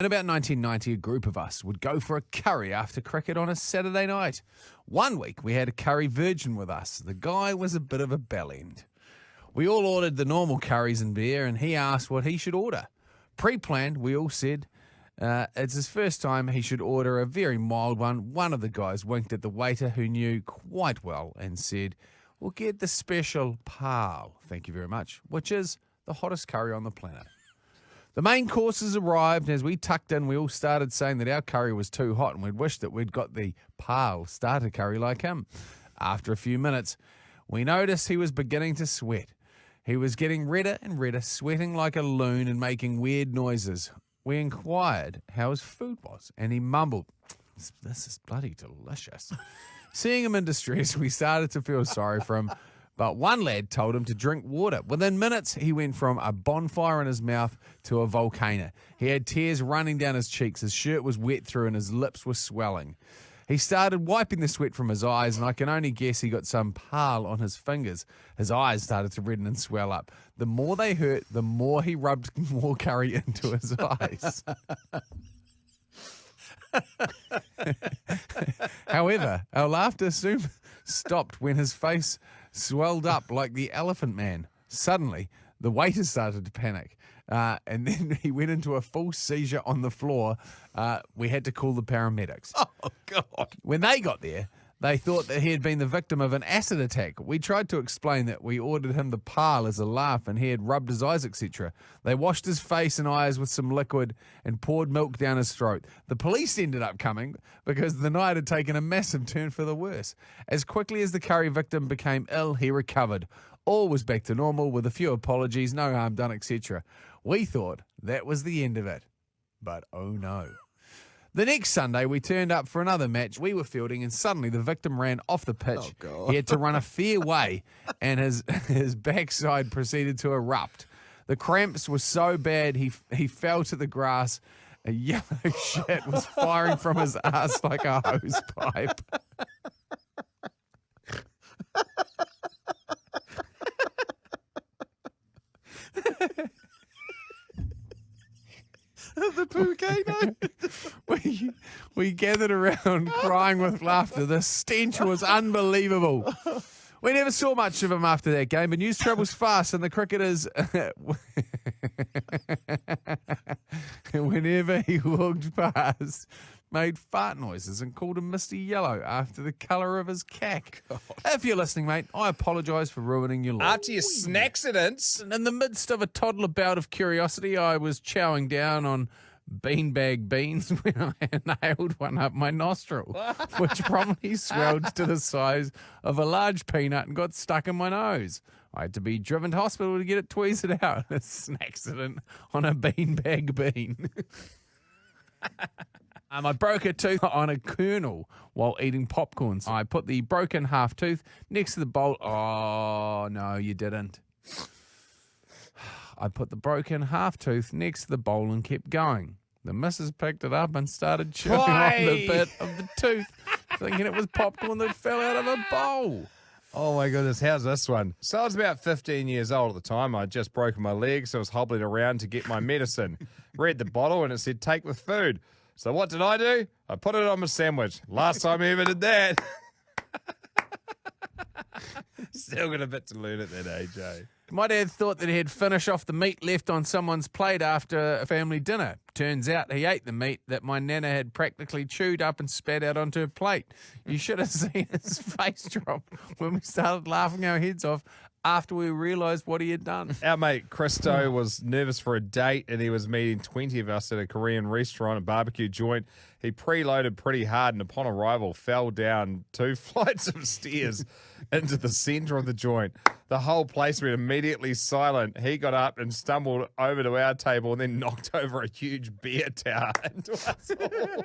In about 1990, a group of us would go for a curry after cricket on a Saturday night. One week, we had a curry virgin with us. The guy was a bit of a bellend. We all ordered the normal curries and beer, and he asked what he should order. Pre-planned, we all said it's his first time, he should order a very mild one. One of the guys winked at the waiter, who knew quite well, and said, "We'll get the special pal, thank you very much," which is the hottest curry on the planet. The main courses arrived, and as we tucked in, we all started saying that our curry was too hot and we'd wished that we'd got the pal starter curry like him. After a few minutes, we noticed he was beginning to sweat. He was getting redder and redder, sweating like a loon and making weird noises. We inquired how his food was, and he mumbled, "This is bloody delicious." Seeing him in distress, we started to feel sorry for him, but one lad told him to drink water. Within minutes, he went from a bonfire in his mouth to a volcano. He had tears running down his cheeks, his shirt was wet through, and his lips were swelling. He started wiping the sweat from his eyes, and I can only guess he got some pal on his fingers. His eyes started to redden and swell up. The more they hurt, the more he rubbed more curry into his eyes. However, our laughter soon stopped when his face swelled up like the Elephant Man. Suddenly, the waiter started to panic, and then he went into a full seizure on the floor. We had to call the paramedics. Oh, God. When they got there, they thought that he had been the victim of an acid attack. We tried to explain that we ordered him the pal as a laugh and he had rubbed his eyes, etc. They washed his face and eyes with some liquid and poured milk down his throat. The police ended up coming because the night had taken a massive turn for the worse. As quickly as the curry victim became ill, he recovered. All was back to normal with a few apologies, no harm done, etc. We thought that was the end of it. But oh no. The next Sunday, we turned up for another match. We were fielding, and suddenly the victim ran off the pitch. Oh, God. He had to run a fair way, and his backside proceeded to erupt. The cramps were so bad, he fell to the grass. A yellow shit was firing from his ass like a hose pipe. The volcano. We gathered around crying with laughter. The stench was unbelievable. We never saw much of him after that game, but news travels fast, and the cricketers, whenever he walked past, made fart noises and called him Mr. Yellow after the colour of his cack. God. If you're listening, mate, I apologise for ruining your life. After your snacksidents. In the midst of a toddler bout of curiosity, I was chowing down on beanbag beans when I nailed one up my nostril, which promptly swelled to the size of a large peanut and got stuck in my nose. I had to be driven to hospital to get it tweezed out. A snacksident on a beanbag bean. I broke a tooth on a kernel while eating popcorn. So I put the broken half tooth next to the bowl. Oh, no, you didn't. I put the broken half tooth next to the bowl and kept going. The missus picked it up and started chewing on the bit of the tooth, thinking it was popcorn that fell out of a bowl. Oh, my goodness. How's this one? So I was about 15 years old at the time. I'd just broken my leg, so I was hobbling around to get my medicine. Read the bottle, and it said, "Take with food." So what did I do? I put it on my sandwich. Last time I ever did that. Still got a bit to learn at that age, eh? My dad thought that he'd finish off the meat left on someone's plate after a family dinner. Turns out he ate the meat that my nana had practically chewed up and spat out onto her plate. You should have seen his face drop when we started laughing our heads off after we realised what he had done. Our mate Christo was nervous for a date, and he was meeting 20 of us at a Korean restaurant, a barbecue joint. He preloaded pretty hard, and upon arrival fell down 2 flights of stairs into the centre of the joint. The whole place went immediately silent. He got up and stumbled over to our table and then knocked over a huge beer tower into us all.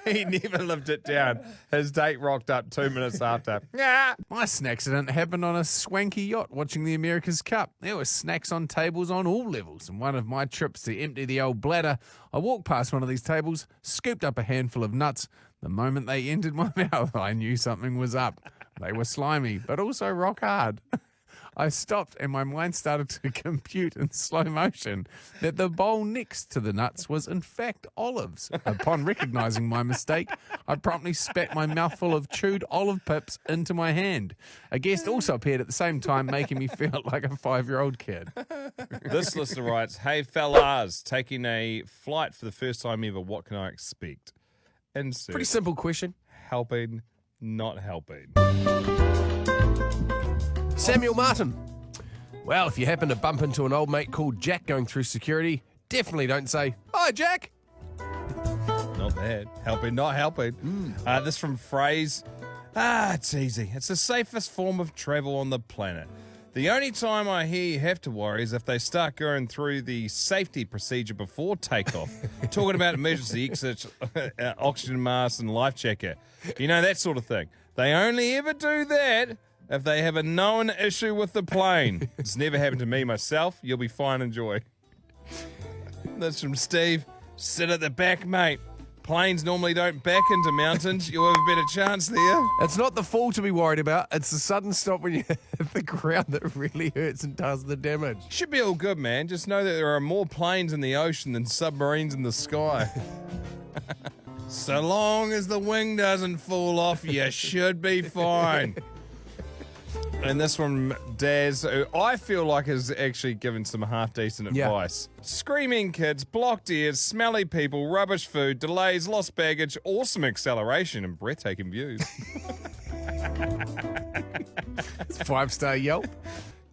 He never lived it down. His date rocked up 2 minutes after. My snacksident happened on a swanky yacht watching the America's Cup. There were snacks on tables on all levels, and one of my trips to empty the old bladder, I walked past one of these tables, scooped up a handful of nuts. The moment they entered my mouth, I knew something was up. They were slimy, but also rock hard. I stopped and my mind started to compute in slow motion that the bowl next to the nuts was in fact olives. Upon recognizing my mistake, I promptly spat my mouthful of chewed olive pips into my hand. A guest also appeared at the same time, making me feel like a 5-year-old kid. This listener writes, "Hey fellas, taking a flight for the first time ever. What can I expect?" Insert Pretty simple question. helping, not helping. Samuel Martin. Well, if you happen to bump into an old mate called Jack going through security, definitely don't say, "Hi, Jack." Not bad. Helping, not helping. This from Phrase. It's easy. It's the safest form of travel on the planet. The only time I hear you have to worry is if they start going through the safety procedure before takeoff, talking about emergency exits, oxygen mask and life checker. You know, that sort of thing. They only ever do that if they have a known issue with the plane. It's never happened to me myself. You'll be fine, enjoy. That's from Steve. Sit at the back, mate. Planes normally don't back into mountains. You'll have a better chance there. It's not the fall to be worried about. It's the sudden stop when you hit the ground that really hurts and does the damage. Should be all good, man. Just know that there are more planes in the ocean than submarines in the sky. So long as the wing doesn't fall off, you should be fine. And this one, Daz, who I feel like has actually given some half-decent Yeah. advice. Screaming kids, blocked ears, smelly people, rubbish food, delays, lost baggage, awesome acceleration, and breathtaking views. 5-star Yelp.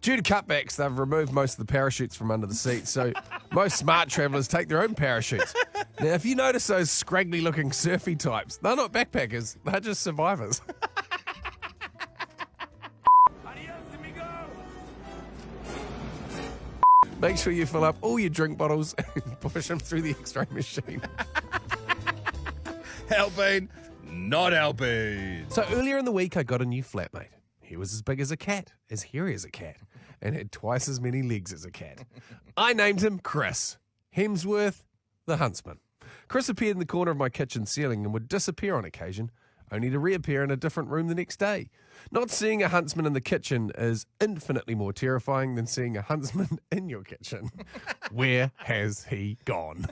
Due to cutbacks, they've removed most of the parachutes from under the seats, so most smart travellers take their own parachutes. Now, if you notice those scraggly-looking surfy types, they're not backpackers, they're just survivors. Make sure you fill up all your drink bottles and push them through the X-ray machine. Helping, not helping. So earlier in the week, I got a new flatmate. He was as big as a cat, as hairy as a cat, and had twice as many legs as a cat. I named him Chris Hemsworth, the Huntsman. Chris appeared in the corner of my kitchen ceiling and would disappear on occasion, only to reappear in a different room the next day. Not seeing a huntsman in the kitchen is infinitely more terrifying than seeing a huntsman in your kitchen. Where has he gone?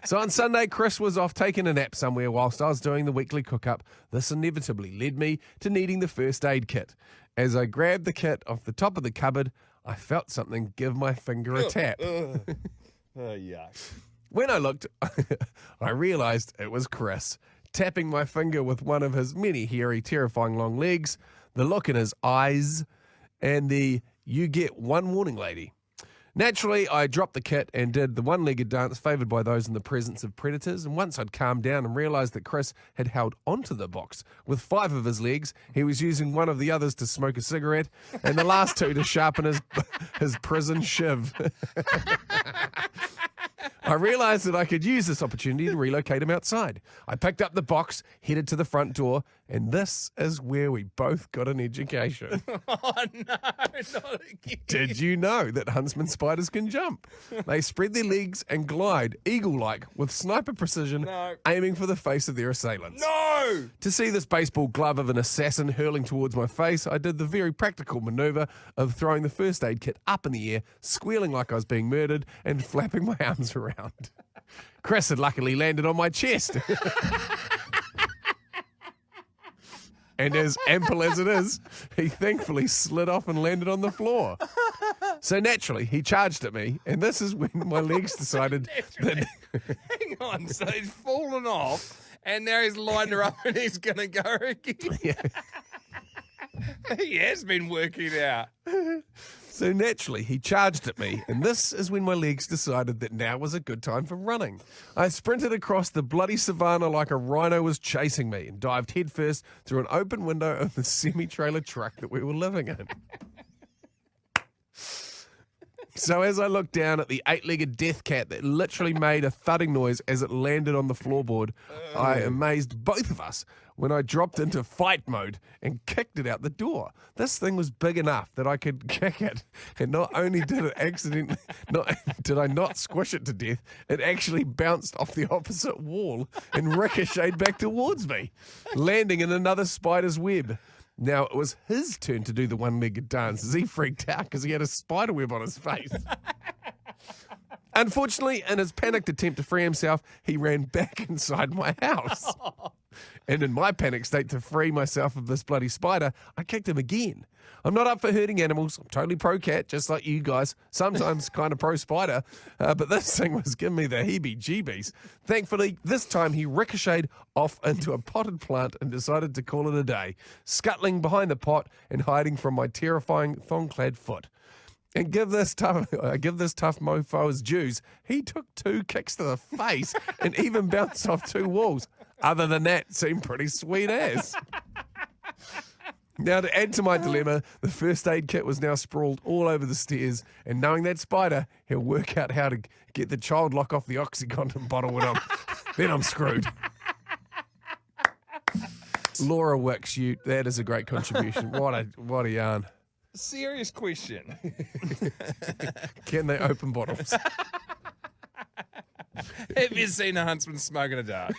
So on Sunday, Chris was off taking a nap somewhere whilst I was doing the weekly cook-up. This inevitably led me to needing the first aid kit. As I grabbed the kit off the top of the cupboard, I felt something give my finger a tap. Oh, yuck. When I looked, I realised it was Chris, tapping my finger with one of his many hairy, terrifying long legs, the look in his eyes, and the "you get one warning, lady." Naturally, I dropped the kit and did the one-legged dance favoured by those in the presence of predators, and once I'd calmed down and realised that Chris had held onto the box with 5 of his legs, he was using one of the others to smoke a cigarette, and the last 2 to sharpen his prison shiv. I realised that I could use this opportunity to relocate him outside. I picked up the box, headed to the front door, and this is where we both got an education. Oh, no, not again. Did you know that huntsman spiders can jump? They spread their legs and glide, eagle-like, with sniper precision, No. aiming for the face of their assailants. No! To see this baseball glove of an assassin hurling towards my face, I did the very practical manoeuvre of throwing the first aid kit up in the air, squealing like I was being murdered, and flapping my arms around. Chris had luckily landed on my chest. And as ample as it is, he thankfully slid off and landed on the floor. So naturally, he charged at me, and this is when my legs decided that... Hang on, so he's fallen off, and now he's lined her up and he's going to go again. Yeah. He has been working out. So naturally, he charged at me, and this is when my legs decided that now was a good time for running. I sprinted across the bloody savannah like a rhino was chasing me and dived headfirst through an open window of the semi-trailer truck that we were living in. So as I looked down at the 8-legged death cat that literally made a thudding noise as it landed on the floorboard, I amazed both of us when I dropped into fight mode and kicked it out the door. This thing was big enough that I could kick it, and not only did it did I not squish it to death, it actually bounced off the opposite wall and ricocheted back towards me, landing in another spider's web. Now, it was his turn to do the one-legged dance as he freaked out because he had a spider web on his face. Unfortunately, in his panicked attempt to free himself, he ran back inside my house. And in my panic state to free myself of this bloody spider, I kicked him again. I'm not up for hurting animals. I'm totally pro-cat, just like you guys. Sometimes kind of pro-spider. But this thing was giving me the heebie-jeebies. Thankfully, this time he ricocheted off into a potted plant and decided to call it a day, scuttling behind the pot and hiding from my terrifying thong-clad foot. And give this tough mofo his dues. He took 2 kicks to the face and even bounced off 2 walls. Other than that, seemed pretty sweet as. Now, to add to my dilemma, the first aid kit was now sprawled all over the stairs, and knowing that spider, he'll work out how to get the child lock off the OxyContin bottle when then I'm screwed. Laura Wicks, that is a great contribution. What a yarn. Serious question. Can they open bottles? Have you seen a huntsman smoking a dart?